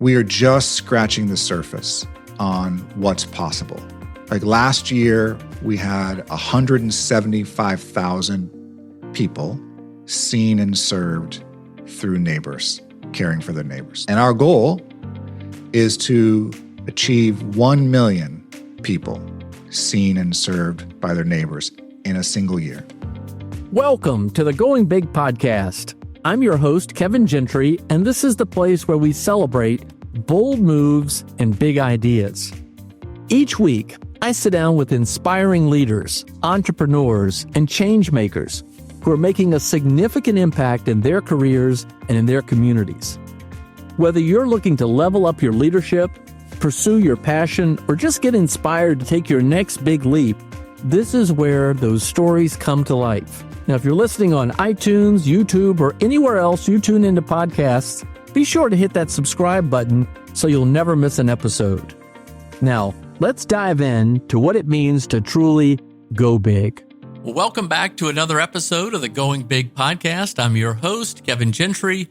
we are just scratching the surface on what's possible. Like last year, we had 175,000 people seen and served through neighbors, caring for their neighbors. And our goal is to achieve 1 million people seen and served by their neighbors in a single year. Welcome to the Going Big podcast. I'm your host, Kevin Gentry, and this is the place where we celebrate bold moves and big ideas. Each week, I sit down with inspiring leaders, entrepreneurs, and change makers who are making a significant impact in their careers and in their communities. Whether you're looking to level up your leadership, pursue your passion, or just get inspired to take your next big leap, this is where those stories come to life. Now, if you're listening on iTunes, YouTube, or anywhere else you tune into podcasts, be sure to hit that subscribe button so you'll never miss an episode. Now, let's dive in to what it means to truly go big. Well, welcome back to another episode of the Going Big podcast. I'm your host, Kevin Gentry,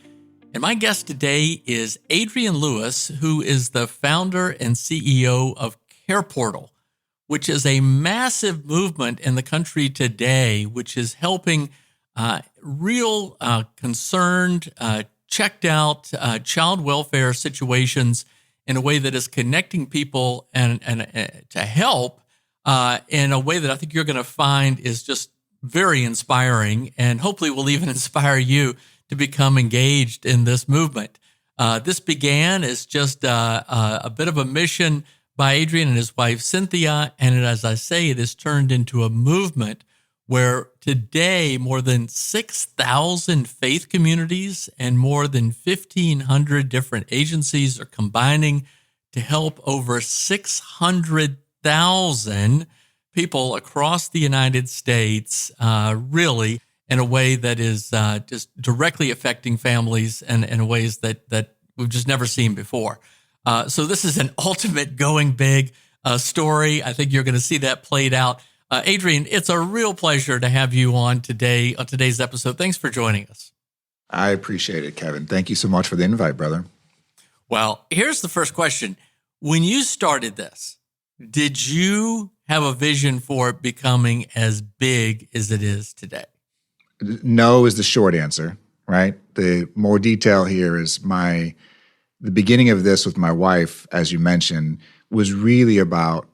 and my guest today is Adrien Lewis, who is the founder and CEO of CarePortal, which is a massive movement in the country today, which is helping real concerned, checked out child welfare situations in a way that is connecting people and to help in a way that I think you're going to find is just very inspiring, and hopefully will even inspire you to become engaged in this movement. This began as just a bit of a mission by Adrien and his wife, Cynthia. And as I say, it has turned into a movement where today more than 6,000 faith communities and more than 1,500 different agencies are combining to help over 600,000 people across the United States, really in a way that is just directly affecting families and in ways that we've just never seen before. So this is an ultimate going big story. I think you're going to see that played out. Adrien, it's a real pleasure to have you on today's episode. Thanks for joining us. I appreciate it, Kevin. Thank you so much for the invite, brother. Well, here's the first question. When you started this, did you have a vision for it becoming as big as it is today? No is the short answer, right? The more detail here is the beginning of this with my wife, as you mentioned, was really about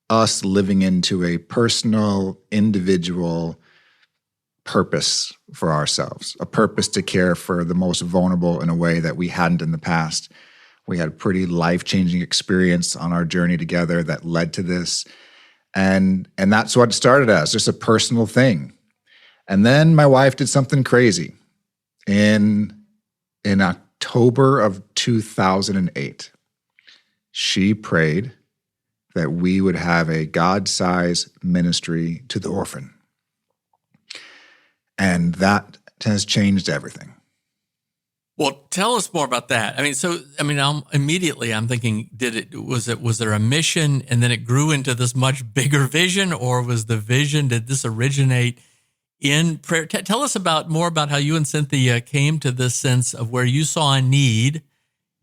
us living into a personal, individual purpose for ourselves, a purpose to care for the most vulnerable in a way that we hadn't in the past. We had a pretty life-changing experience on our journey together that led to this. And that's what it started as, just a personal thing. And then my wife did something crazy. In October of 2008, she prayed that we would have a God-sized ministry to the orphan. And that has changed everything. Well, tell us more about that. I'm thinking, was there a mission and then it grew into this much bigger vision, or did this originate in prayer? Tell us more about how you and Cynthia came to this sense of where you saw a need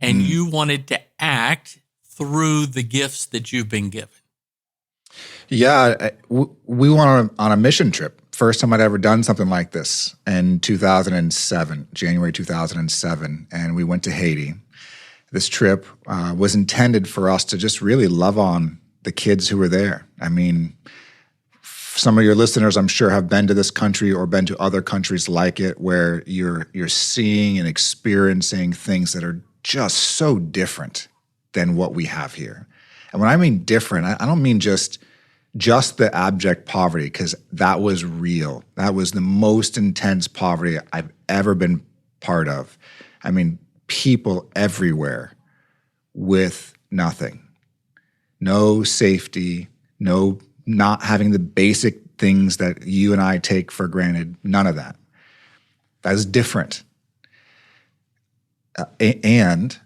and you wanted to act through the gifts that you've been given. Yeah, we went on a mission trip. First time I'd ever done something like this in 2007, January 2007, and we went to Haiti. This trip was intended for us to just really love on the kids who were there. I mean, some of your listeners, I'm sure, have been to this country or been to other countries like it, where you're seeing and experiencing things that are just so different than what we have here. And when I mean different, I don't mean just the abject poverty, because that was real. That was the most intense poverty I've ever been part of. I mean, people everywhere with nothing. No safety, not having the basic things that you and I take for granted, none of that. That is different. And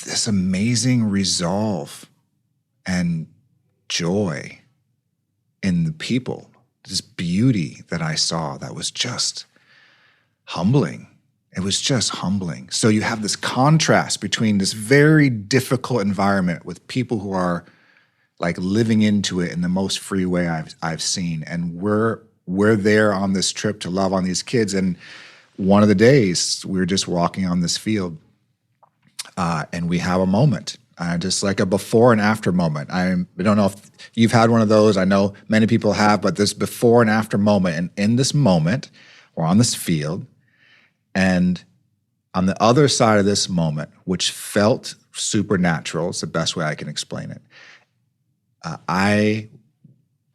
this amazing resolve and joy in the people, this beauty that I saw that was just humbling It was just humbling. So you have this contrast between this very difficult environment with people who are like living into it in the most free way I've seen. And we're there on this trip to love on these kids. And one of the days we were just walking on this field, and we have a moment, just like a before and after moment. I don't know if you've had one of those. I know many people have, but this before and after moment. And in this moment, we're on this field, and on the other side of this moment, which felt supernatural, it's the best way I can explain it, I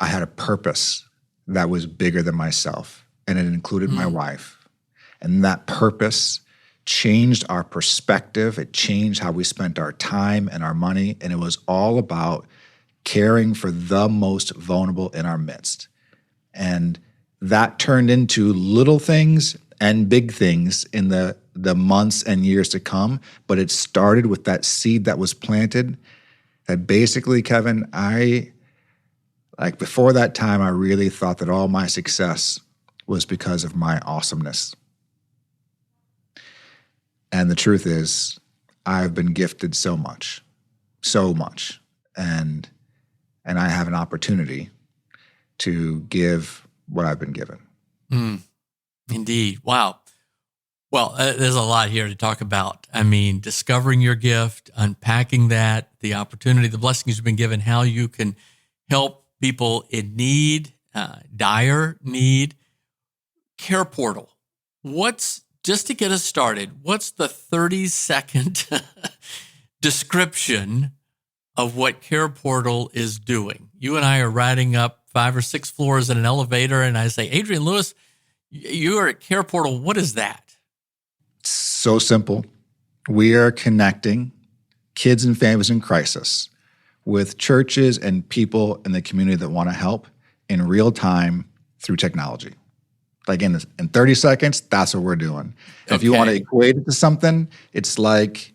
had a purpose that was bigger than myself, and it included my wife. And that purpose changed our perspective. It changed how we spent our time and our money, and it was all about caring for the most vulnerable in our midst. And that turned into little things and big things in the months and years to come, but it started with that seed that was planted. That basically, Kevin, before that time, I really thought that all my success was because of my awesomeness. And the truth is, I've been gifted so much, and I have an opportunity to give what I've been given. Indeed. Wow. Well, there's a lot here to talk about. I mean, discovering your gift, unpacking that, the opportunity, the blessings you've been given, how you can help people in need, dire need. CarePortal. Just to get us started, what's the 30-second description of what CarePortal is doing? You and I are riding up 5 or 6 floors in an elevator, and I say, Adrien Lewis, you are at CarePortal. What is that? So simple. We are connecting kids and families in crisis with churches and people in the community that want to help in real time through technology. Like in 30 seconds, that's what we're doing. Okay. If you want to equate it to something, it's like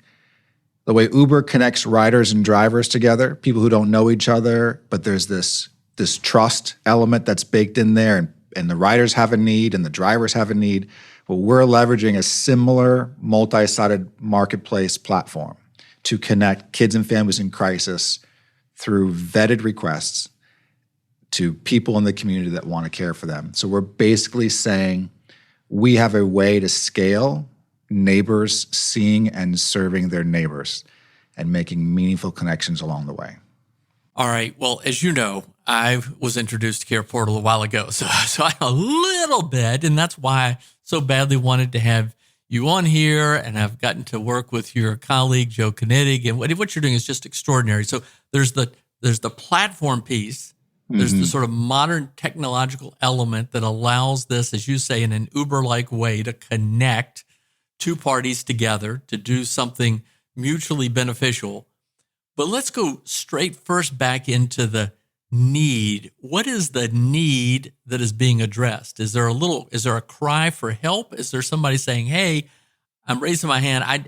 the way Uber connects riders and drivers together, people who don't know each other, but there's this trust element that's baked in there, and the riders have a need and the drivers have a need. Well, we're leveraging a similar multi-sided marketplace platform to connect kids and families in crisis through vetted requests to people in the community that want to care for them. So we're basically saying we have a way to scale neighbors seeing and serving their neighbors and making meaningful connections along the way. All right. Well, as you know, I was introduced to CarePortal a while ago, so I know a little bit, and that's why I so badly wanted to have you on here, and I've gotten to work with your colleague, Joe Kinetic, and what you're doing is just extraordinary. So there's the platform piece, there's the sort of modern technological element that allows this, as you say, in an Uber-like way to connect two parties together to do something mutually beneficial. But let's go straight first back into the need. What is the need that is being addressed? Is there a cry for help? Is there somebody saying, "Hey, I'm raising my hand. I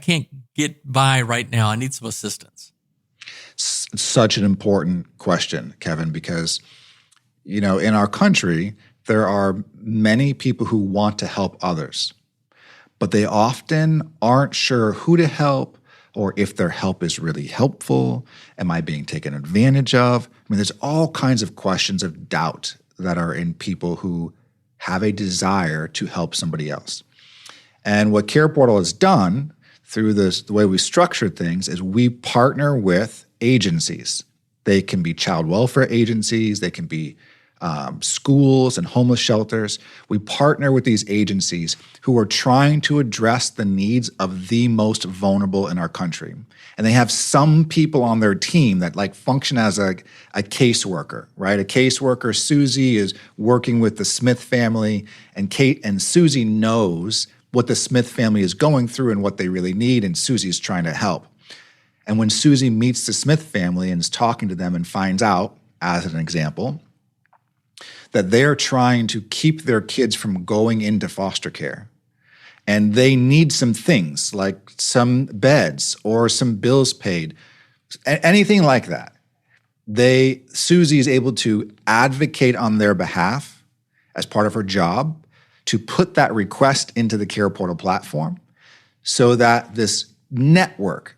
can't get by right now. I need some assistance"? Such an important question, Kevin, because in our country there are many people who want to help others, but they often aren't sure who to help, or if their help is really helpful. Am I being taken advantage of? I mean, there's all kinds of questions of doubt that are in people who have a desire to help somebody else. And what CarePortal has done through the way we structured things is we partner with agencies. They can be child welfare agencies, they can be schools and homeless shelters. We partner with these agencies who are trying to address the needs of the most vulnerable in our country. And they have some people on their team that function as a caseworker, right? A caseworker, Susie, is working with the Smith family, and Susie knows what the Smith family is going through and what they really need, and Susie's trying to help. And when Susie meets the Smith family and is talking to them and finds out, as an example, that they're trying to keep their kids from going into foster care, and they need some things like some beds or some bills paid, anything like that, Susie is able to advocate on their behalf as part of her job to put that request into the CarePortal platform so that this network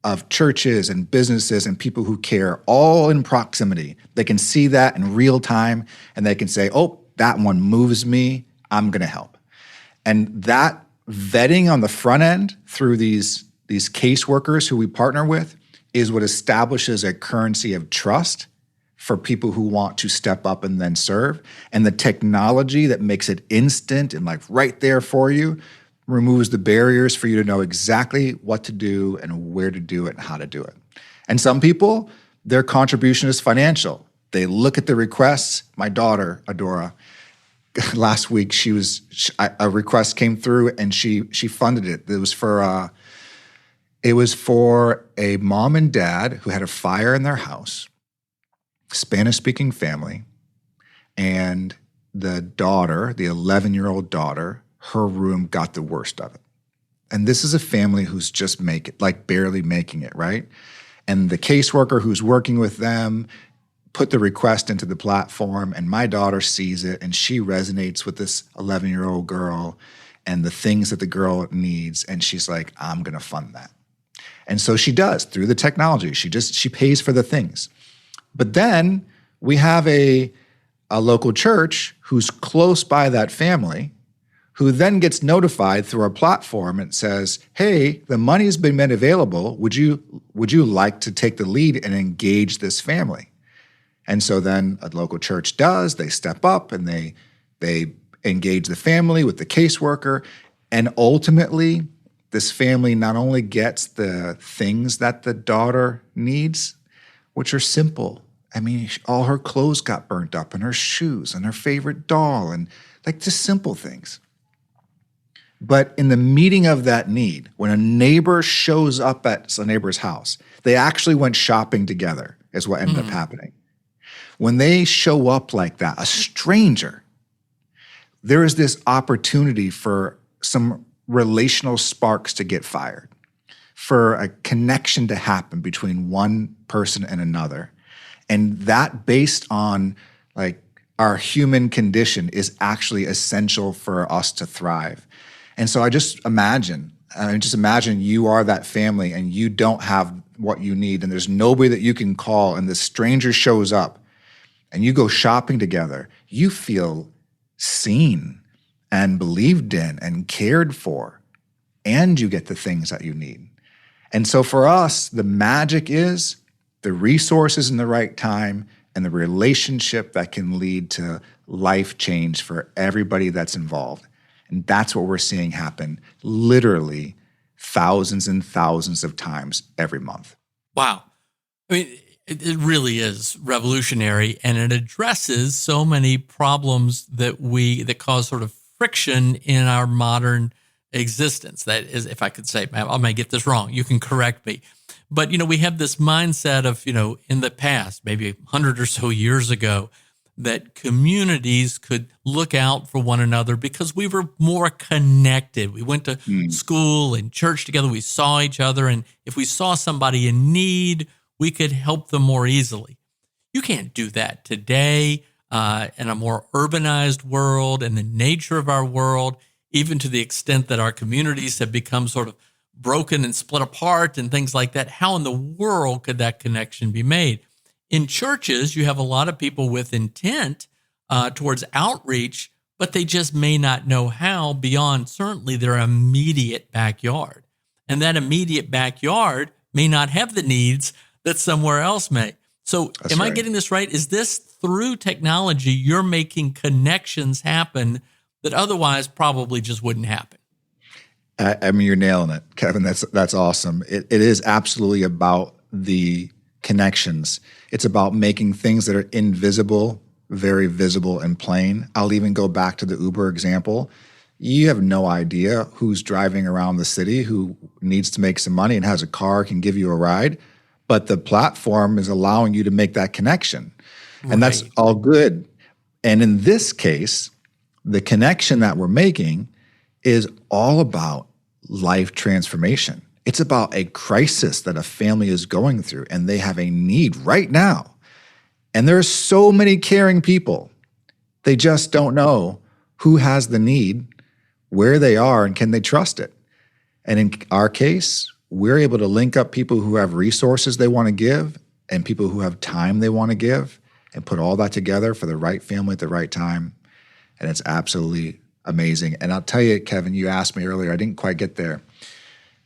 of churches and businesses and people who care all in proximity, they can see that in real time and they can say, oh, that one moves me, I'm going to help. And that vetting on the front end through these caseworkers who we partner with is what establishes a currency of trust for people who want to step up and then serve. And the technology that makes it instant and like right there for you removes the barriers for you to know exactly what to do and where to do it and how to do it. And some people, their contribution is financial. They look at the requests. My daughter, Adora, last week, a request came through and she funded it. It was for a mom and dad who had a fire in their house, Spanish-speaking family, and the daughter, the 11-year-old daughter, her room got the worst of it. And this is a family who's just barely making it, right? And the caseworker who's working with them put the request into the platform, and my daughter sees it, and she resonates with this 11-year-old girl and the things that the girl needs, and she's like, I'm going to fund that. And so she does through the technology. She pays for the things. But then we have a local church who's close by that family who then gets notified through our platform and says, hey, the money's been made available. Would you like to take the lead and engage this family? And so then a local church does. They step up and they engage the family with the caseworker. And ultimately, this family not only gets the things that the daughter needs, which are simple. I mean, all her clothes got burnt up and her shoes and her favorite doll and like just simple things. But in the meeting of that need, when a neighbor shows up at a neighbor's house, they actually went shopping together is what ended up happening. When they show up like that, a stranger, there is this opportunity for some relational sparks to get fired, for a connection to happen between one person and another. And that based on like our human condition is actually essential for us to thrive. And so I just imagine you are that family and you don't have what you need and there's nobody that you can call and this stranger shows up and you go shopping together, you feel seen and believed in and cared for, and you get the things that you need. And so for us, the magic is the resources in the right time and the relationship that can lead to life change for everybody that's involved. And that's what we're seeing happen literally thousands and thousands of times every month. Wow. I mean, it really is revolutionary, and it addresses so many problems that cause sort of friction in our modern existence. That is, if I could say, I may get this wrong, you can correct me. But, we have this mindset of, in the past, maybe 100 or so years ago, that communities could look out for one another because we were more connected. We went to school and church together. We saw each other. And if we saw somebody in need, we could help them more easily. You can't do that today in a more urbanized world and the nature of our world, even to the extent that our communities have become sort of broken and split apart and things like that. How in the world could that connection be made? In churches, you have a lot of people with intent towards outreach, but they just may not know how beyond certainly their immediate backyard. And that immediate backyard may not have the needs that somewhere else may. So am I getting this right? Is this through technology, you're making connections happen that otherwise probably just wouldn't happen? I mean, you're nailing it, Kevin. That's awesome. It is absolutely about the connections. It's about making things that are invisible very visible and plain. I'll even go back to the Uber example. You have no idea who's driving around the city who needs to make some money and has a car, can give you a ride, but the platform is allowing you to make that connection. And that's all good. And in this case, the connection that we're making is all about life transformation. It's about a crisis that a family is going through and they have a need right now. And there are so many caring people. They just don't know who has the need, where they are, and can they trust it? And in our case, we're able to link up people who have resources they want to give and people who have time they want to give and put all that together for the right family at the right time. And it's absolutely amazing. And I'll tell you, Kevin, you asked me earlier, I didn't quite get there.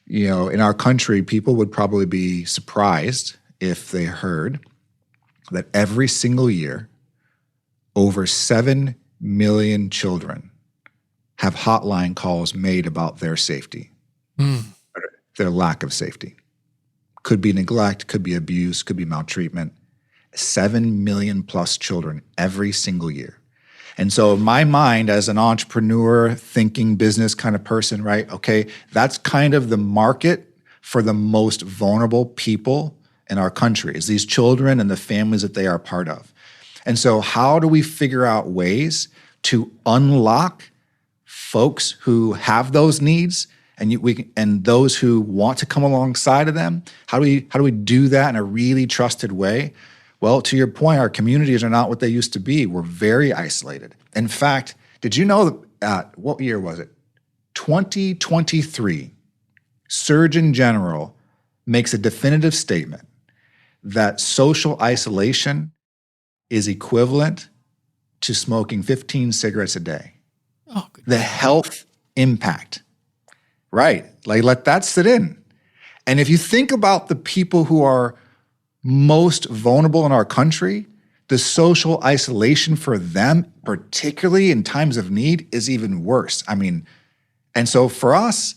You know, in our country, people would probably be surprised if they heard that every single year, over 7 million children have hotline calls made about their safety, their lack of safety. Could be neglect, could be abuse, could be maltreatment. 7 million plus children every single year. And so in my mind, as an entrepreneur, thinking business kind of person, right? Okay, that's kind of the market for the most vulnerable people in our country, is these children and the families that they are part of. And so how do we figure out ways to unlock folks who have those needs and those who want to come alongside of them? How do we do that in a really trusted way? Well, to your point, our communities are not what they used to be. We're very isolated. In fact, did you know that, what year was it? 2023, Surgeon General makes a definitive statement that social isolation is equivalent to smoking 15 cigarettes a day. Oh, good. The health impact, right? Like, let that sit in. And if you think about the people who are most vulnerable in our country, the social isolation for them, particularly in times of need, is even worse. I mean, and so for us,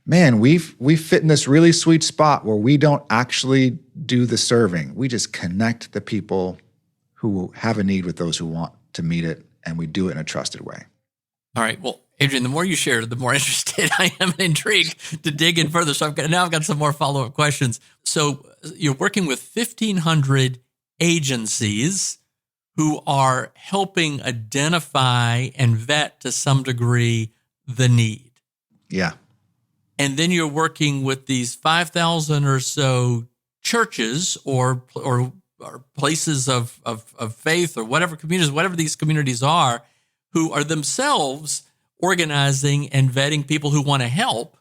man, we fit in this really sweet spot where we don't actually do the serving. We just connect the people who have a need with those who want to meet it, and we do it in a trusted way. All right. Well, Adrien, the more you share, the more interested I am and intrigued to dig in further. So I've got some more follow-up questions. So you're working with 1,500 agencies who are helping identify and vet to some degree the need. Yeah. And then you're working with these 5,000 or so churches or places of faith or whatever communities, whatever these communities are, who are themselves organizing and vetting people who want to help.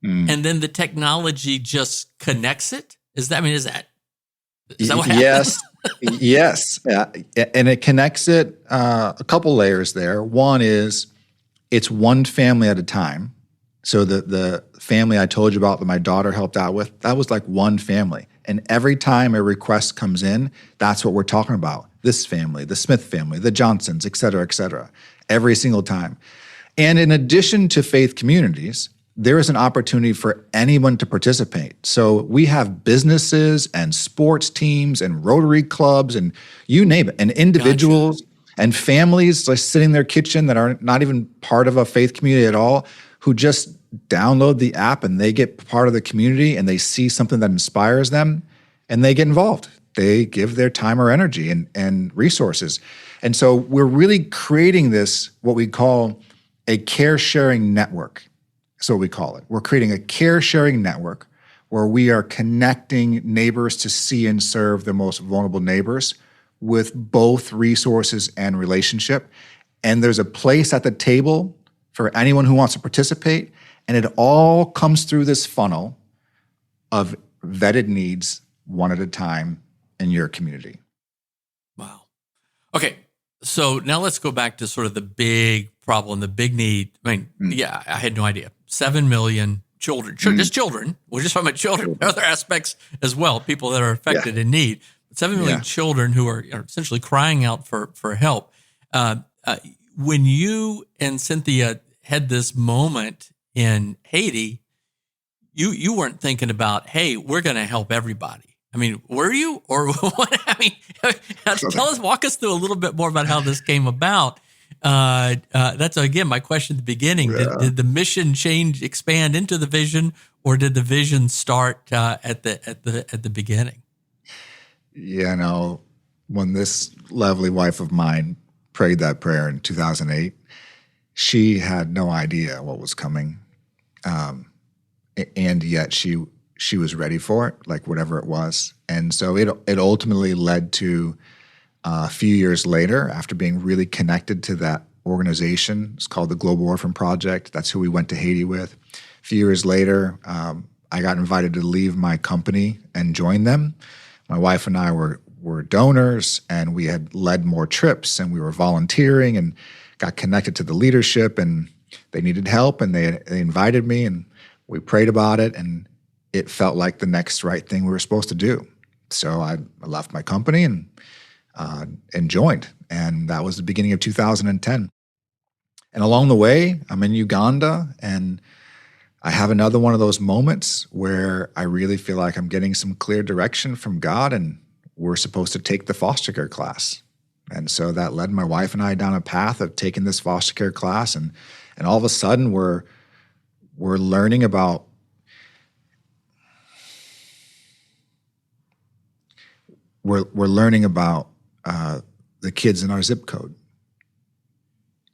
And then the technology just connects it. Is that what happens? Yes. And it connects it a couple layers there. One is it's one family at a time. So the family I told you about that my daughter helped out with, that was like one family. And every time a request comes in, that's what we're talking about. This family, the Smith family, the Johnsons, et cetera, every single time. And in addition to faith communities, there is an opportunity for anyone to participate. So we have businesses and sports teams and Rotary clubs and you name it, and individuals and families like sitting in their kitchen that are not even part of a faith community at all, who just download the app and they get part of the community and they see something that inspires them and they get involved. They give their time or energy and resources. And so we're really creating this, what we call a care sharing network. That's what we call it. We're creating a care sharing network where we are connecting neighbors to see and serve the most vulnerable neighbors with both resources and relationship. And there's a place at the table for anyone who wants to participate. And it all comes through this funnel of vetted needs one at a time in your community. Wow. Okay. So now let's go back to sort of the big problem, the big need. I mean, yeah, I had no idea. 7 million children, just children. We're just talking about children. There are other aspects as well, people that are affected in need. 7 million children who are essentially crying out for help. When you and Cynthia had this moment in Haiti, you weren't thinking about, hey, we're going to help everybody. I mean, were you? Or what? I mean, walk us through a little bit more about how this came about. That's, again, my question at the beginning. Yeah. Did the mission expand into the vision, or did the vision start at the beginning? Yeah, no, when this lovely wife of mine prayed that prayer in 2008, she had no idea what was coming. And yet she was ready for it, like whatever it was. And so it ultimately led to a few years later, after being really connected to organization. It's called the Global Orphan Project. That's who we went to Haiti with. A few years later, I got invited to leave my company and join them. My wife and I were donors, and we had led more trips, and we were volunteering and got connected to the leadership, and they needed help, and they invited me, and we prayed about it, and it felt like the next right thing we were supposed to do. So I left my company and joined, and that was the beginning of 2010. And along the way, I'm in Uganda, and I have another one of those moments where I really feel like I'm getting some clear direction from God, and we're supposed to take the foster care class. And so that led my wife and I down a path of taking this foster care class, and all of a sudden we're learning about the kids in our zip code,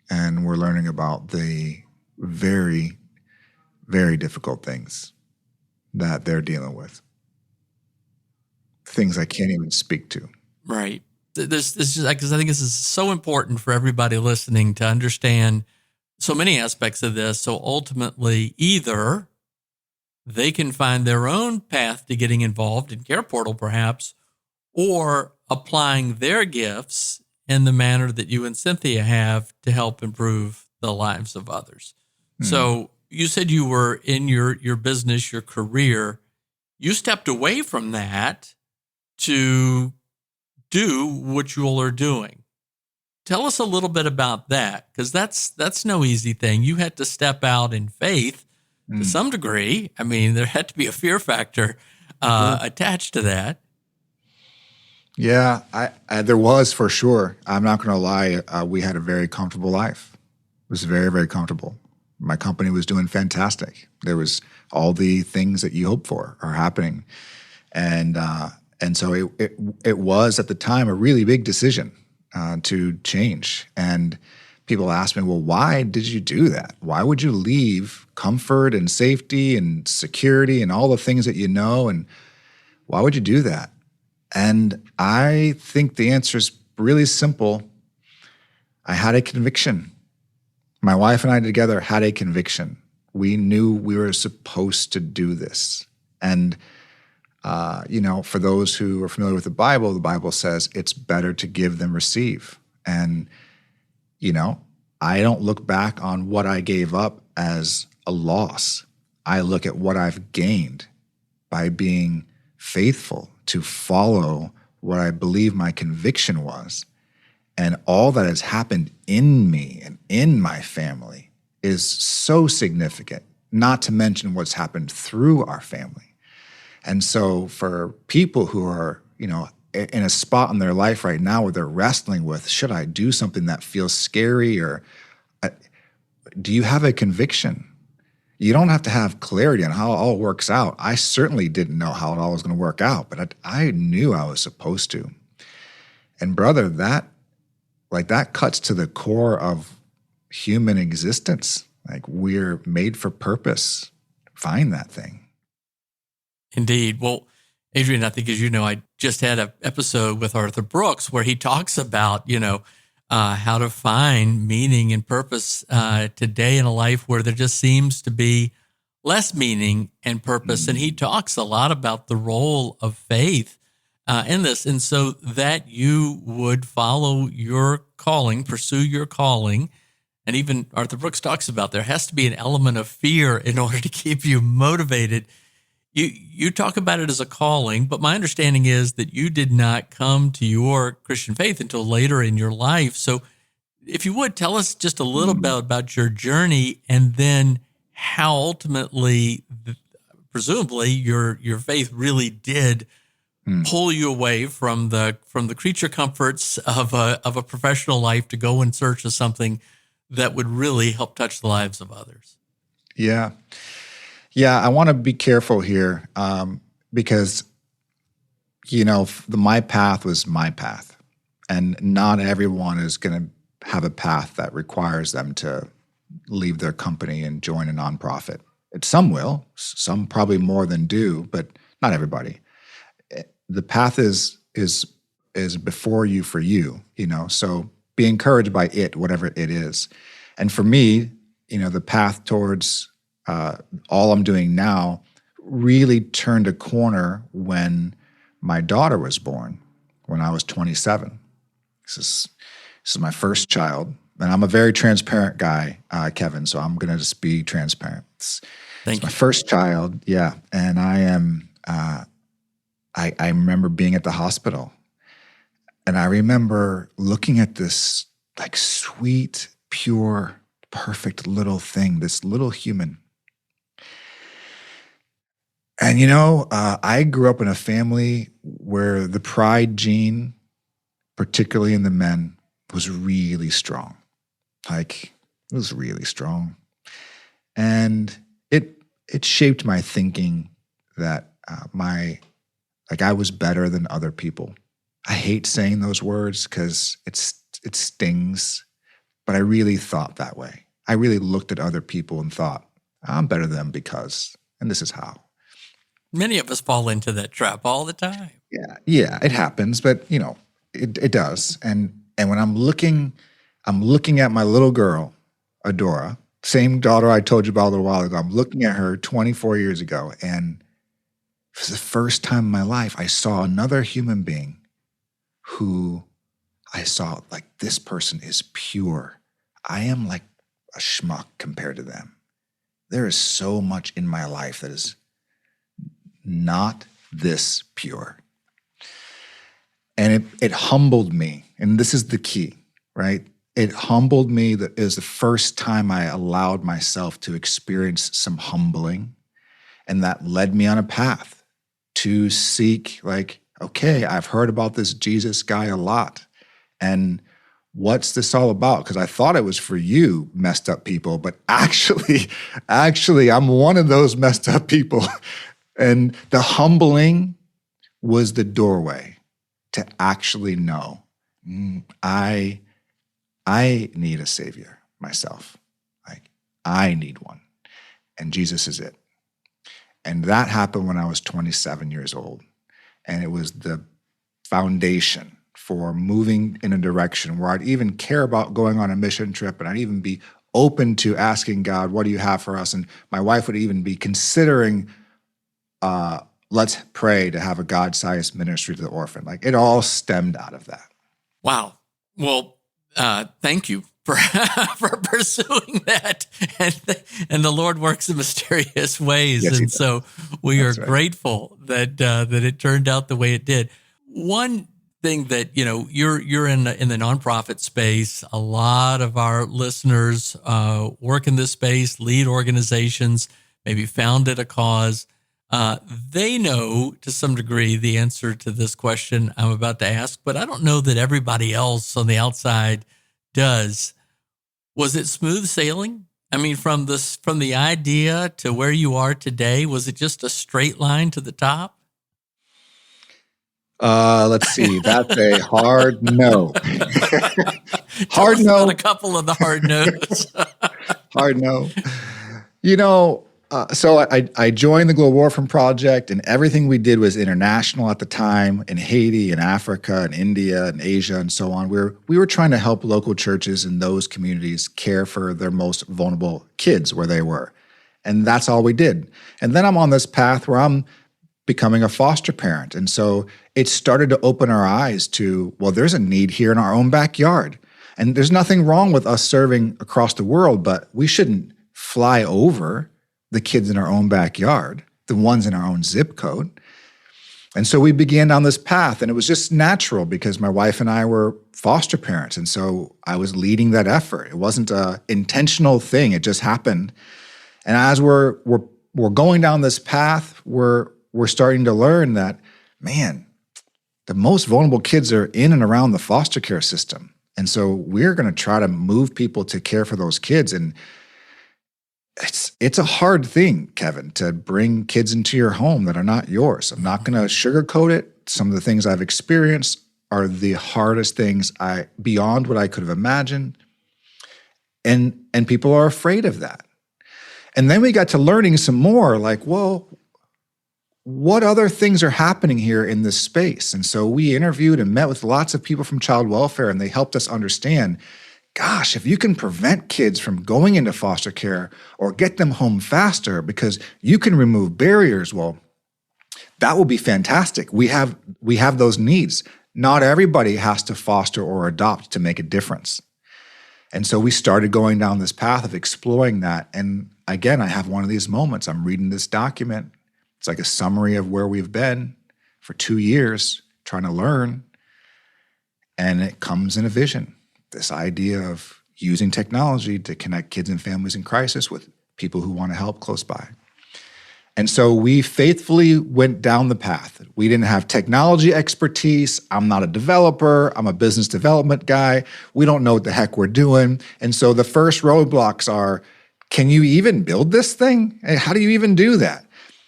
and we're learning about the very, very difficult things that they're dealing with. Things I can't even speak to. Right. This just because I think this is so important for everybody listening to understand so many aspects of this. So ultimately, either they can find their own path to getting involved in CarePortal, perhaps, or applying their gifts in the manner that you and Cynthia have to help improve the lives of others. So you said you were in your business, your career. You stepped away from that to do what you all are doing. Tell us a little bit about that, because that's no easy thing. You had to step out in faith to some degree. I mean, there had to be a fear factor attached to that. Yeah, I there was, for sure. I'm not going to lie. We had a very comfortable life. It was very, very comfortable. My company was doing fantastic. There was all the things that you hope for are happening. And so it was at the time a really big decision to change. And people asked me, well, why did you do that? Why would you leave comfort and safety and security and all the things that you know? And why would you do that? And I think the answer is really simple. I had a conviction. My wife and I together had a conviction. We knew we were supposed to do this. And for those who are familiar with the Bible says it's better to give than receive. And, I don't look back on what I gave up as a loss. I look at what I've gained by being faithful to follow what I believe my conviction was. And all that has happened in me and in my family is so significant, not to mention what's happened through our family. And so for people who are, in a spot in their life right now where they're wrestling with, should I do something that feels scary, or do you have a conviction? You don't have to have clarity on how it all works out. I certainly didn't know how it all was going to work out, but I knew I was supposed to. And brother, that cuts to the core of human existence. Like, we're made for purpose. Find that thing. Indeed. Well, Adrien, I think, as you know, I just had an episode with Arthur Brooks where he talks about, how to find meaning and purpose today in a life where there just seems to be less meaning and purpose. And he talks a lot about the role of faith in this. And so that you would follow your calling, pursue your calling. And even Arthur Brooks talks about there has to be an element of fear in order to keep you motivated. You talk about it as a calling, but my understanding is that you did not come to your Christian faith until later in your life. So if you would, tell us just a little bit about your journey, and then how ultimately, presumably, your faith really did pull you away from the creature comforts of a professional life to go in search of something that would really help touch the lives of others. Yeah. Yeah, I want to be careful here because, my path was my path. And not everyone is going to have a path that requires them to leave their company and join a nonprofit. Some will, some probably more than do, but not everybody. The path is before you for you, So be encouraged by it, whatever it is. And for me, the path towards all I'm doing now really turned a corner when my daughter was born, when I was 27. This is my first child, and I'm a very transparent guy, Kevin, so I'm going to just be transparent. It's my first child, yeah, and I am, I remember being at the hospital, and I remember looking at this like sweet, pure, perfect little thing, this little human. And I grew up in a family where the pride gene, particularly in the men, was really strong. Like, it was really strong. And it shaped my thinking that I was better than other people. I hate saying those words because it stings, but I really thought that way. I really looked at other people and thought, I'm better than them because, and this is how. Many of us fall into that trap all the time. Yeah, it happens, but it does. And when I'm looking at my little girl, Adora, same daughter I told you about a little while ago. I'm looking at her 24 years ago, and for the first time in my life, I saw another human being who I saw like, this person is pure. I am like a schmuck compared to them. There is so much in my life that is not this pure. And it humbled me. And this is the key, right? It humbled me. That is the first time I allowed myself to experience some humbling. And that led me on a path to seek, like, okay, I've heard about this Jesus guy a lot. And what's this all about? Because I thought it was for you messed up people, but actually, I'm one of those messed up people. And the humbling was the doorway to actually know I need a savior myself. Like, I need one. And Jesus is it. And that happened when I was 27 years old. And it was the foundation for moving in a direction where I'd even care about going on a mission trip, and I'd even be open to asking God, what do you have for us? And my wife would even be considering, let's pray to have a God-sized ministry to the orphan. Like, it all stemmed out of that. Wow. Well, thank you for for pursuing that. And the Lord works in mysterious ways. Yes, and so we That's are right. grateful that it turned out the way it did. One thing that, you're in the nonprofit space. A lot of our listeners work in this space, lead organizations, maybe founded a cause. They know to some degree the answer to this question I'm about to ask, but I don't know that everybody else on the outside does. Was it smooth sailing? I mean, from the idea to where you are today, was it just a straight line to the top? Let's see. That's a hard no. Tell us no. about a couple of the hard no's. Hard no. So I joined the Global Orphan Project, and everything we did was international at the time, in Haiti and Africa and India and Asia and so on. We were trying to help local churches in those communities care for their most vulnerable kids where they were. And that's all we did. And then I'm on this path where I'm becoming a foster parent. And so it started to open our eyes to, well, there's a need here in our own backyard. And there's nothing wrong with us serving across the world, but we shouldn't fly over the kids in our own backyard, the ones in our own zip code. And so we began down this path, and it was just natural because my wife and I were foster parents. And so I was leading that effort. It wasn't an intentional thing. It just happened. And as we're going down this path, we're starting to learn that, man, the most vulnerable kids are in and around the foster care system. And so we're going to try to move people to care for those kids. And it's a hard thing, Kevin, to bring kids into your home that are not yours. I'm not going to sugarcoat it. Some of the things I've experienced are the hardest things beyond what I could have imagined. And people are afraid of that. And then we got to learning some more, like, well, what other things are happening here in this space? And so we interviewed and met with lots of people from child welfare, and they helped us understand, gosh, if you can prevent kids from going into foster care or get them home faster because you can remove barriers, well, that will be fantastic. We have those needs. Not everybody has to foster or adopt to make a difference. And so we started going down this path of exploring that. And again, I have one of these moments. I'm reading this document. It's like a summary of where we've been for 2 years trying to learn. And it comes in a vision, this idea of using technology to connect kids and families in crisis with people who want to help close by. And so we faithfully went down the path. We didn't have technology expertise. I'm not a developer. I'm a business development guy. We don't know what the heck we're doing. And so the first roadblocks are, can you even build this thing? And how do you even do that?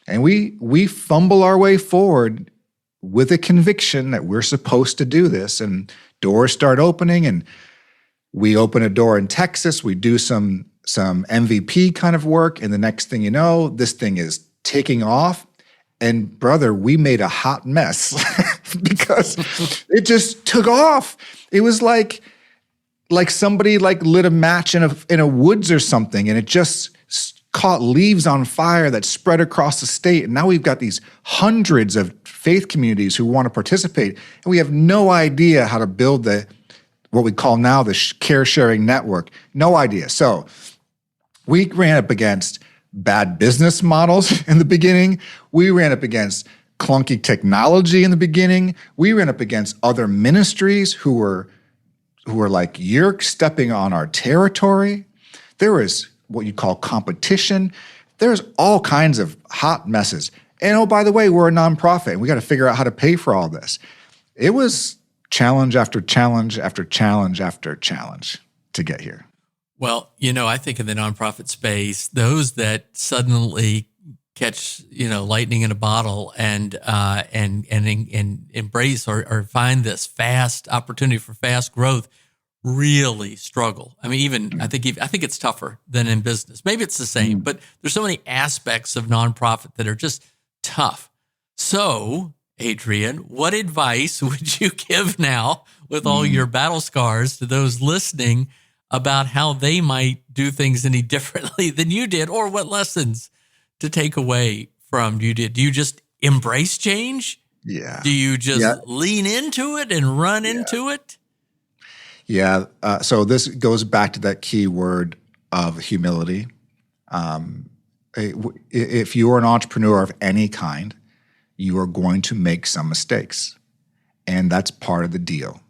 And we fumble our way forward with a conviction that we're supposed to do this. And doors start opening, and we open a door in Texas. We do some MVP kind of work. And the next thing you know, this thing is taking off. And brother, we made a hot mess because it just took off. It was like somebody lit a match in a woods or something, and it just caught leaves on fire that spread across the state. And now we've got these hundreds of faith communities who want to participate, and we have no idea how to build what we call now the care sharing network. No idea. So we ran up against bad business models in the beginning. We ran up against clunky technology in the beginning. We ran up against other ministries who were like, you're stepping on our territory. There was what you call competition. There's all kinds of hot messes. And oh, by the way, we're a nonprofit, and we got to figure out how to pay for all this. It was challenge after challenge after challenge after challenge to get here. Well, I think in the nonprofit space, those that suddenly catch, lightning in a bottle and embrace or find this fast opportunity for fast growth really struggle. I mean, I think it's tougher than in business. Maybe it's the same, but there's so many aspects of nonprofit that are just tough. So, Adrien, what advice would you give now with all your battle scars to those listening about how they might do things any differently than you did, or what lessons to take away from you did? Do you just embrace change? Yeah. Do you just lean into it and run into it? Yeah. So this goes back to that key word of humility. If you are an entrepreneur of any kind, you are going to make some mistakes, and that's part of the deal.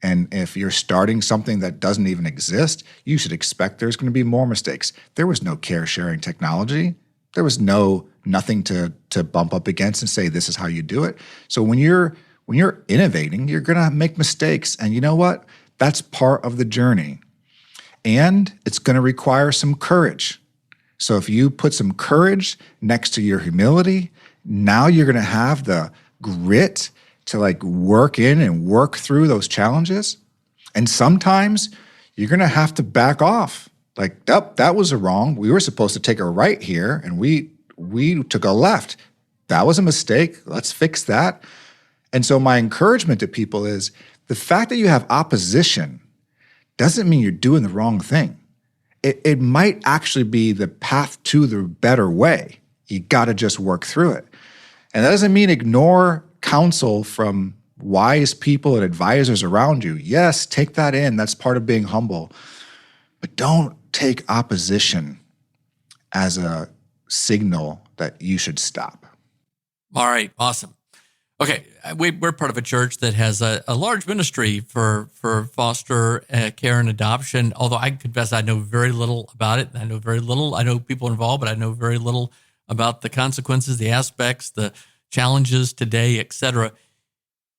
And if you're starting something that doesn't even exist, you should expect there's going to be more mistakes. There was no care sharing technology. There was nothing to bump up against and say, this is how you do it. So when you're innovating, you're going to make mistakes. And you know what? That's part of the journey. And it's going to require some courage. So if you put some courage next to your humility, now you're going to have the grit to work in and work through those challenges. And sometimes you're going to have to back off. That was wrong. We were supposed to take a right here, and we took a left. That was a mistake. Let's fix that. And so my encouragement to people is the fact that you have opposition doesn't mean you're doing the wrong thing. It might actually be the path to the better way. You got to just work through it. And that doesn't mean ignore counsel from wise people and advisors around you. Yes, take that in. That's part of being humble. But don't take opposition as a signal that you should stop. All right. Awesome. Okay. We're part of a church that has a large ministry for foster care and adoption, although I confess I know very little about it. I know very little. I know people involved, but I know very little about the consequences, the aspects, the challenges today, et cetera.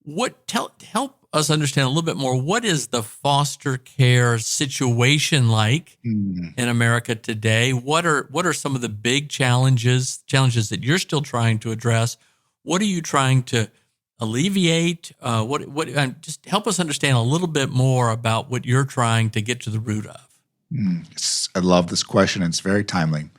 Help us understand a little bit more. What is the foster care situation like in America today? What are some of the big challenges that you're still trying to address? What are you trying to alleviate? Just help us understand a little bit more about what you're trying to get to the root of. I love this question. It's very timely.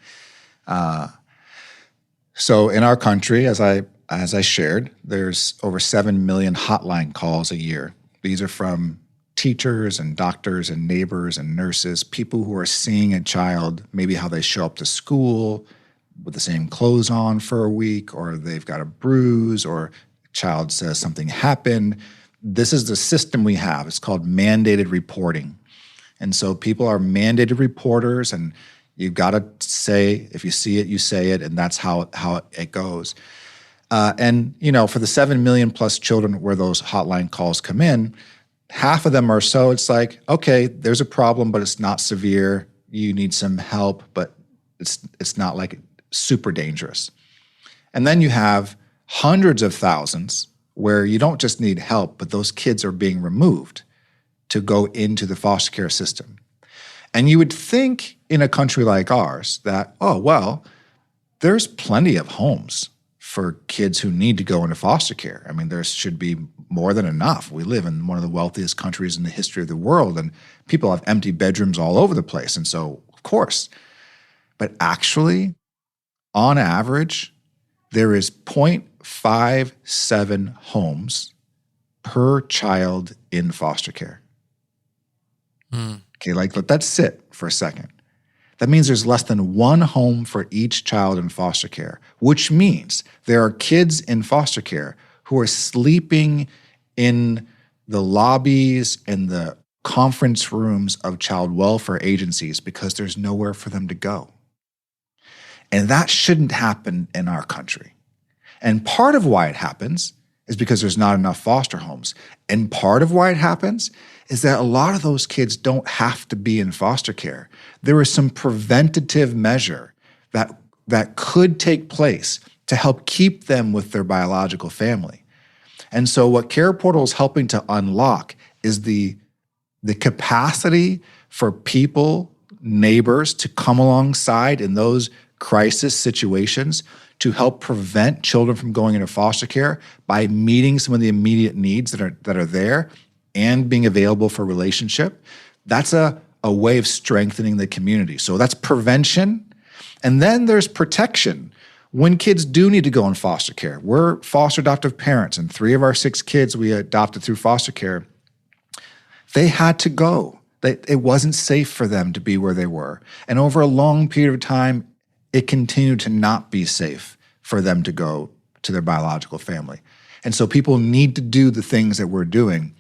So in our country, as I as I shared, there's over 7 million hotline calls a year. These are from teachers and doctors and neighbors and nurses, people who are seeing a child, maybe how they show up to school with the same clothes on for a week, or they've got a bruise, or a child says something happened. This is the system we have. It's called mandated reporting. And so people are mandated reporters, and you've got to say, if you see it, you say it, and that's how it goes. And, for the 7 million plus children where those hotline calls come in, half of them are so it's like, okay, there's a problem, but it's not severe. You need some help, but it's not like super dangerous. And then you have hundreds of thousands where you don't just need help, but those kids are being removed to go into the foster care system. And you would think in a country like ours that, oh, well, there's plenty of homes for kids who need to go into foster care. I mean, there should be more than enough. We live in one of the wealthiest countries in the history of the world, and people have empty bedrooms all over the place. And so, of course. But actually, on average, there is 0.57 homes per child in foster care. Okay, let that sit for a second. That means there's less than one home for each child in foster care, which means there are kids in foster care who are sleeping in the lobbies and the conference rooms of child welfare agencies because there's nowhere for them to go. And that shouldn't happen in our country. And part of why it happens is because there's not enough foster homes. And part of why it happens is that a lot of those kids don't have to be in foster care. There is some preventative measure that could take place to help keep them with their biological family. And so what CarePortal is helping to unlock is the capacity for people, neighbors, to come alongside in those crisis situations to help prevent children from going into foster care by meeting some of the immediate needs that are there and being available for relationship. That's a way of strengthening the community. So that's prevention. And then there's protection. When kids do need to go in foster care, we're foster adoptive parents, and 3 of our 6 kids we adopted through foster care, they had to go. It wasn't safe for them to be where they were. And over a long period of time, it continued to not be safe for them to go to their biological family. And so people need to do the things that we're doing.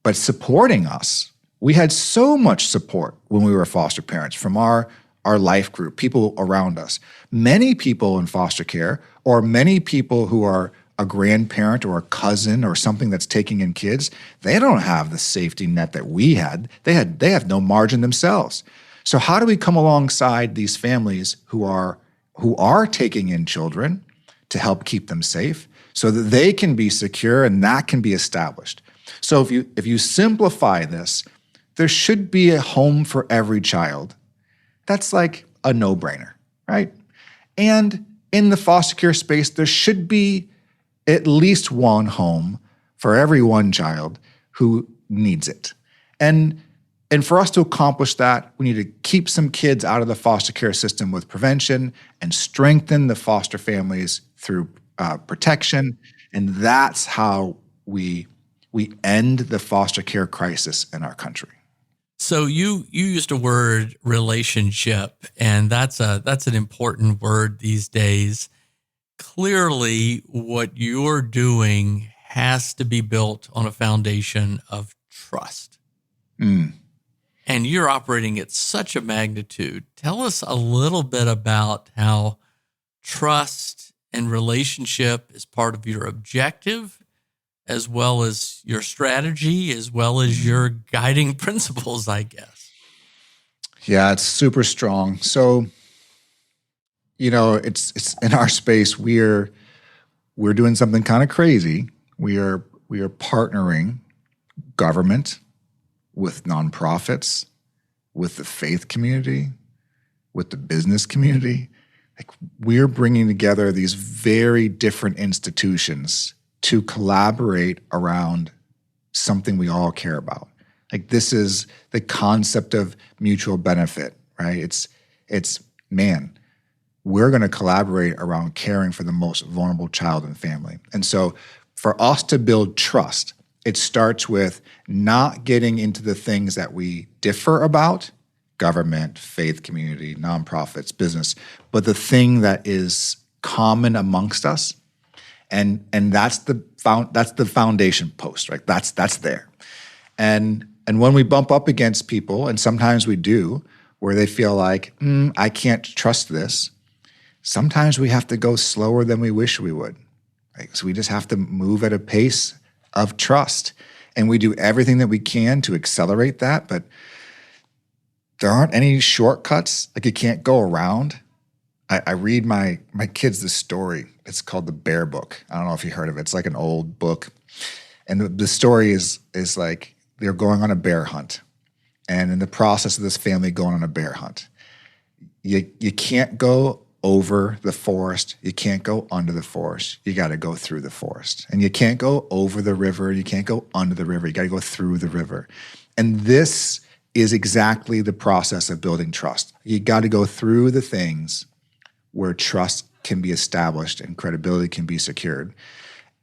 But supporting us, we had so much support when we were foster parents from our life group, people around us. Many people in foster care, or many people who are a grandparent or a cousin or something that's taking in kids, they don't have the safety net that we had. They have no margin themselves. So how do we come alongside these families who are taking in children to help keep them safe so that they can be secure and that can be established? So if you simplify this, there should be a home for every child. That's like a no-brainer, right? And in the foster care space, there should be at least one home for every one child who needs it. And for us to accomplish that, we need to keep some kids out of the foster care system with prevention and strengthen the foster families through protection. And that's how we end the foster care crisis in our country. So you used a word relationship, and that's an important word these days. Clearly, what you're doing has to be built on a foundation of trust. And you're operating at such a magnitude. Tell us a little bit about how trust and relationship is part of your objective, as well as your strategy, as well as your guiding principles, I guess. Yeah, it's super strong. So, it's in our space, we're doing something kind of crazy. We are partnering government with nonprofits, with the faith community, with the business community. Like, we're bringing together these very different institutions to collaborate around something we all care about. Like, this is the concept of mutual benefit, right? It's we're going to collaborate around caring for the most vulnerable child and family. And so for us to build trust, it starts with not getting into the things that we differ about, government, faith, community, nonprofits, business, but the thing that is common amongst us. And that's the foundation post, right? That's there. And when we bump up against people, and sometimes we do, where they feel like, I can't trust this, sometimes we have to go slower than we wish we would. Right? So we just have to move at a pace of trust. And we do everything that we can to accelerate that, but there aren't any shortcuts. Like, you can't go around. I read my kids this story. It's called The Bear Book. I don't know if you heard of it. It's like an old book. And the story is like they're going on a bear hunt. And in the process of this family going on a bear hunt, you can't go over the forest. You can't go under the forest. You got to go through the forest. And you can't go over the river. You can't go under the river. You got to go through the river. And this is exactly the process of building trust. You got to go through the things where trust can be established and credibility can be secured.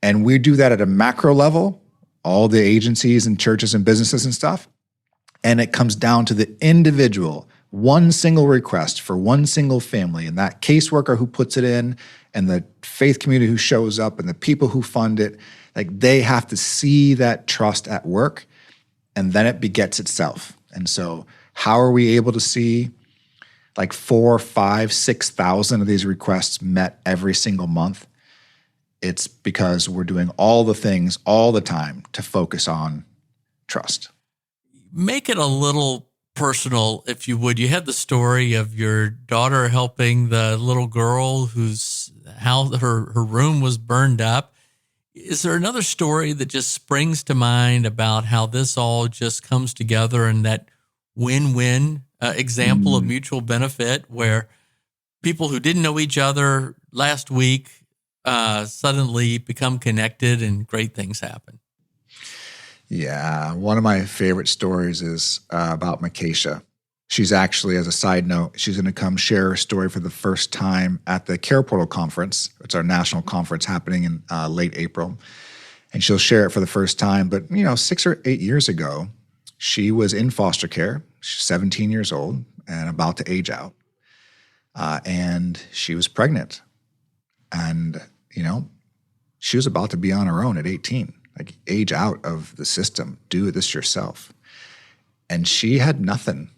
And we do that at a macro level, all the agencies and churches and businesses and stuff. And it comes down to the individual, one single request for one single family, and that caseworker who puts it in, and the faith community who shows up, and the people who fund it. Like, they have to see that trust at work, and then it begets itself. And so how are we able to see like 4, 5, 6,000 of these requests met every single month? It's because we're doing all the things all the time to focus on trust. Make it a little personal, if you would. You had the story of your daughter helping the little girl whose house, her room was burned up. Is there another story that just springs to mind about how this all just comes together and that win-win example of mutual benefit, where people who didn't know each other last week suddenly become connected and great things happen? Yeah, one of my favorite stories is about Micaiah. She's actually, as a side note, she's going to come share her story for the first time at the CarePortal conference. It's our national conference happening in late April. And she'll share it for the first time. But, 6 or 8 years ago, she was in foster care. She's 17 years old and about to age out. And she was pregnant. And, she was about to be on her own at 18. Like, age out of the system. Do this yourself. And she had nothing.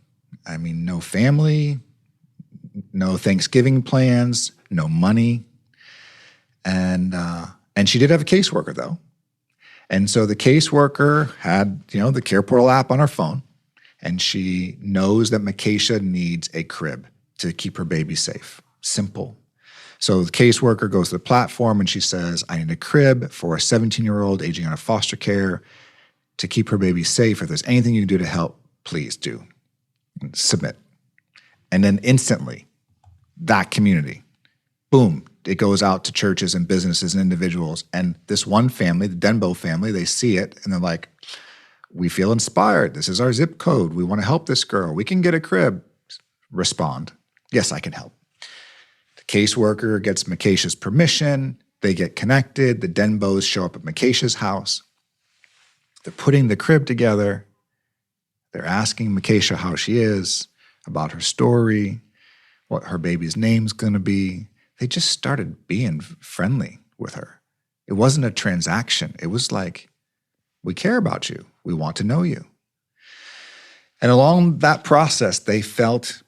I mean, no family, no Thanksgiving plans, no money. And she did have a caseworker, though. And so the caseworker had, the CarePortal app on her phone, and she knows that Micaiah needs a crib to keep her baby safe. Simple. So the caseworker goes to the platform and she says, I need a crib for a 17-year-old aging out of foster care to keep her baby safe. If there's anything you can do to help, please do. And submit. And then instantly, that community, boom, it goes out to churches and businesses and individuals. And this one family, the Denbo family, they see it and they're like, we feel inspired. This is our zip code. We want to help this girl. We can get a crib. Respond. Yes, I can help. The caseworker gets Micaiah's permission. They get connected. The Denbos show up at Micaiah's house. They're putting the crib together. They're asking Micaiah how she is, about her story, what her baby's name's going to be. They just started being friendly with her. It wasn't a transaction. It was like, we care about you. We want to know you. And along that process, they felt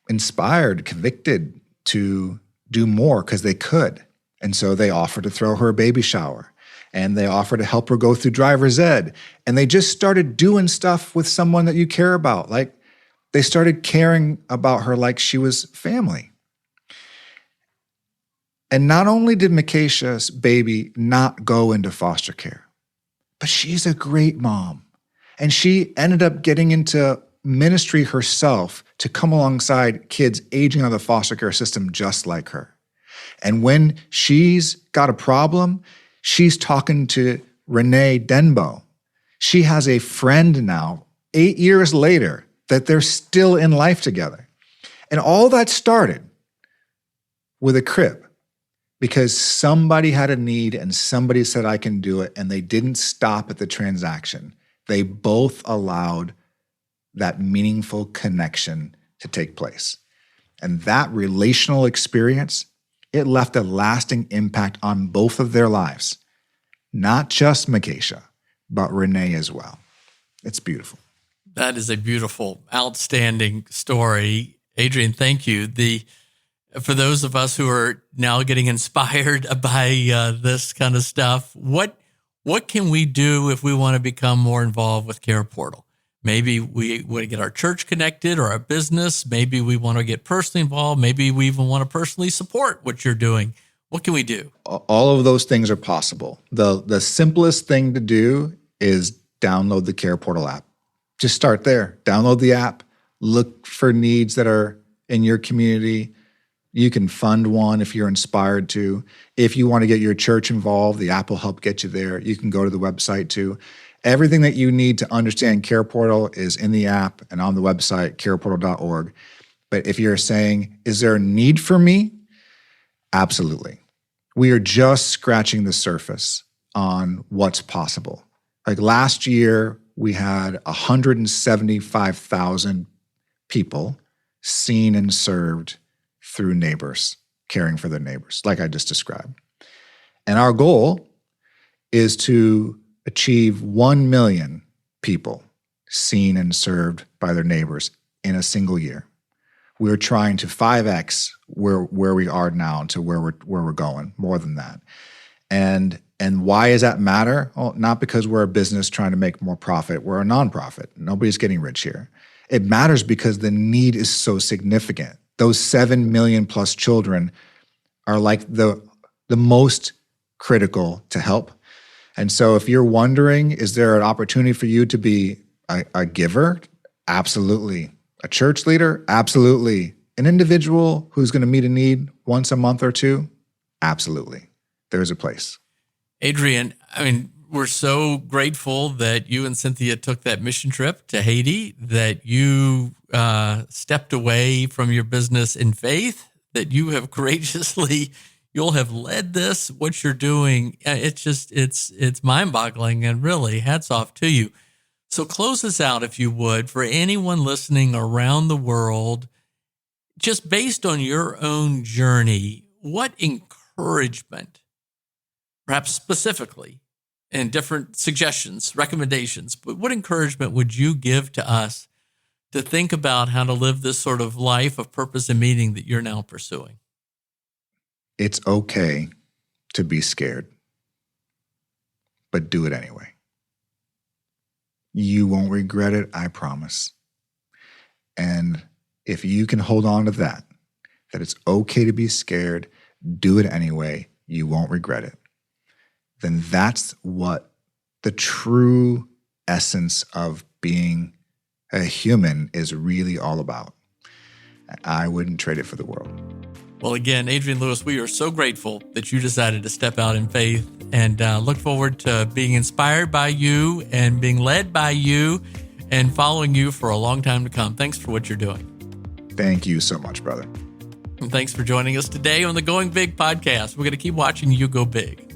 inspired, convicted to do more because they could. And so they offered to throw her a baby shower. And they offered to help her go through driver's ed. And they just started doing stuff with someone that you care about. Like, they started caring about her like she was family. And not only did Micaiah's baby not go into foster care, but she's a great mom. And she ended up getting into ministry herself to come alongside kids aging out of the foster care system just like her. And when she's got a problem, she's talking to Renee Denbo. She has a friend now, 8 years later, that they're still in life together. And all that started with a crib because somebody had a need and somebody said, I can do it. And they didn't stop at the transaction. They both allowed that meaningful connection to take place. And that relational experience, it left a lasting impact on both of their lives. Not just Makesha, but Renee as well. It's beautiful. That is a beautiful, outstanding story. Adrien, thank you. For those of us who are now getting inspired by this kind of stuff, what can we do if we want to become more involved with CarePortal? Maybe we want to get our church connected or our business. Maybe we want to get personally involved. Maybe we even want to personally support what you're doing. What can we do? All of those things are possible. The simplest thing to do is download the CarePortal app. Just start there. Download the app. Look for needs that are in your community. You can fund one if you're inspired to. If you want to get your church involved, the app will help get you there. You can go to the website too. Everything that you need to understand CarePortal is in the app and on the website, careportal.org. But if you're saying, is there a need for me? Absolutely. We are just scratching the surface on what's possible. Like last year, we had 175,000 people seen and served through neighbors, caring for their neighbors, like I just described. And our goal is to achieve 1 million people seen and served by their neighbors in a single year. We're trying to 5x where we are now to where we're going, more than that. And why does that matter? Well, not because we're a business trying to make more profit. We're a nonprofit. Nobody's getting rich here. It matters because the need is so significant. Those 7 million plus children are like the most critical to help. And so if you're wondering, is there an opportunity for you to be a giver? Absolutely. A church leader? Absolutely. An individual who's going to meet a need once a month or two? Absolutely. There's a place. Adrien, we're so grateful that you and Cynthia took that mission trip to Haiti, that you stepped away from your business in faith, that you have courageously, you'll have led this, what you're doing. It's mind-boggling, and really, hats off to you. So close us out, if you would, for anyone listening around the world, just based on your own journey, what encouragement, perhaps specifically, and different suggestions, recommendations, but what encouragement would you give to us to think about how to live this sort of life of purpose and meaning that you're now pursuing? It's okay to be scared, but do it anyway. You won't regret it, I promise. And if you can hold on to that it's okay to be scared, do it anyway, you won't regret it, then that's what the true essence of being a human is really all about. I wouldn't trade it for the world. Well, again, Adrien Lewis, we are so grateful that you decided to step out in faith, and look forward to being inspired by you and being led by you and following you for a long time to come. Thanks for what you're doing. Thank you so much, brother. And thanks for joining us today on the Going Big podcast. We're going to keep watching you go big.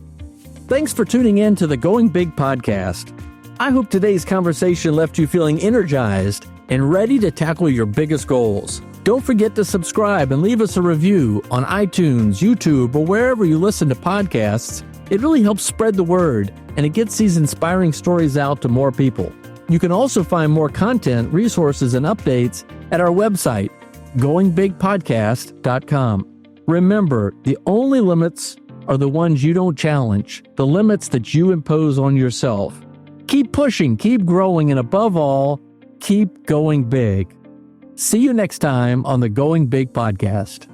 Thanks for tuning in to the Going Big podcast. I hope today's conversation left you feeling energized and ready to tackle your biggest goals. Don't forget to subscribe and leave us a review on iTunes, YouTube, or wherever you listen to podcasts. It really helps spread the word, and it gets these inspiring stories out to more people. You can also find more content, resources, and updates at our website, goingbigpodcast.com. Remember, the only limits are the ones you don't challenge, the limits that you impose on yourself. Keep pushing, keep growing, and above all, keep going big. See you next time on the Going Big podcast.